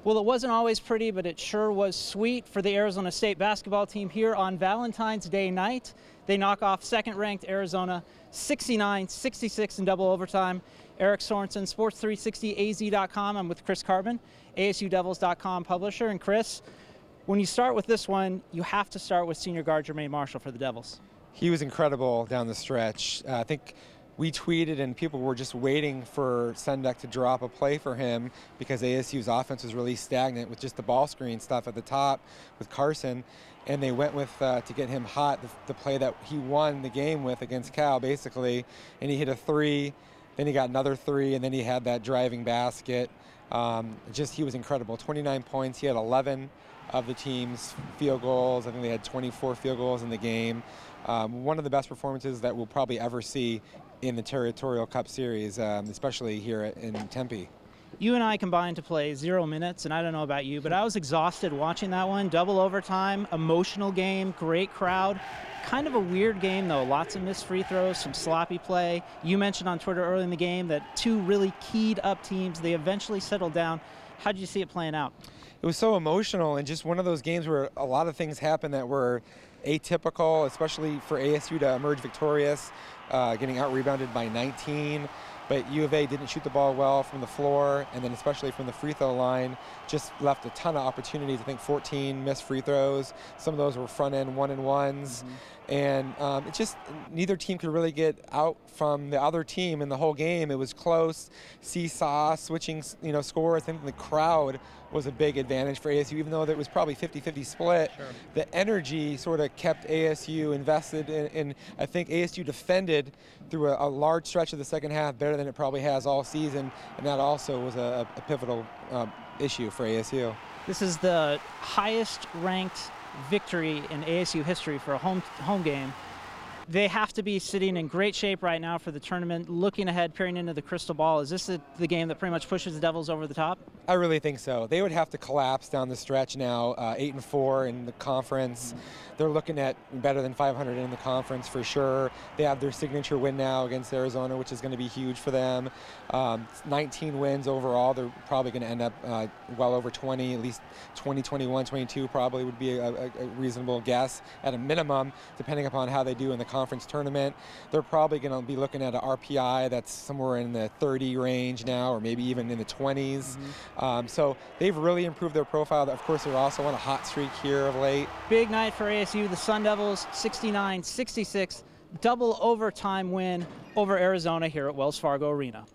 Well, it wasn't always pretty, but it sure was sweet for the Arizona State basketball team here on Valentine's Day night. They knock off second-ranked Arizona 69-66 in double overtime. Eric Sorensen, Sports360AZ.com. I'm with Chris Carbon, ASUDevils.com publisher. And Chris, when you start with this one, you have to start with senior guard Jermaine Marshall for the Devils. He was incredible down the stretch. I think we tweeted and people were just waiting for Sendek to drop a play for him because ASU's offense was really stagnant with just the ball screen stuff at the top with Carson. And they went with, to get him hot, the play that he won the game with against Cal, basically. And he hit a three, then he got another three, and then he had that driving basket. He was incredible. 29 points. He had 11 of the team's field goals. I think they had 24 field goals in the game. One of the best performances that we'll probably ever see in the Territorial Cup Series, especially here in Tempe. You and I combined to play 0 minutes, and I don't know about you, but I was exhausted watching that one. Double overtime, emotional game, great crowd. Kind of a weird game, though. Lots of missed free throws, some sloppy play. You mentioned on Twitter early in the game that two really keyed up teams, they eventually settled down. How did you see it playing out? It was so emotional and just one of those games where a lot of things happened that were atypical, especially for ASU to emerge victorious, getting out-rebounded by 19. But U of A didn't shoot the ball well from the floor, and then especially from the free throw line, just left a ton of opportunities. I think 14 missed free throws. Some of those were front-end one-and-ones. And it just, neither team could really get out from the other team in the whole game. It was close, seesaw, switching, score. I think the crowd was a big advantage for ASU, even though there was probably 50-50 split. Sure. The energy sort of kept ASU invested in I think ASU defended through a large stretch of the second half better than it probably has all season, and that also was a pivotal issue for ASU. This is the highest ranked victory in ASU history for a home game. They have to be sitting in great shape right now for the tournament, looking ahead, peering into the crystal ball. Is this the game that pretty much pushes the Devils over the top? I really think so. They would have to collapse down the stretch now, 8-4 in the conference. They're looking at better than 500 in the conference for sure. They have their signature win now against Arizona, which is going to be huge for them. 19 wins overall. They're probably going to end up well over 20, at least 20, 21, 22 probably would be a reasonable guess at a minimum, depending upon how they do in the conference tournament. They're probably going to be looking at an RPI that's somewhere in the 30 range now, or maybe even in the 20s. So they've really improved their profile. Of course, they're also on a hot streak here of late. Big night for ASU. The Sun Devils, 69-66, double overtime win over Arizona here at Wells Fargo Arena.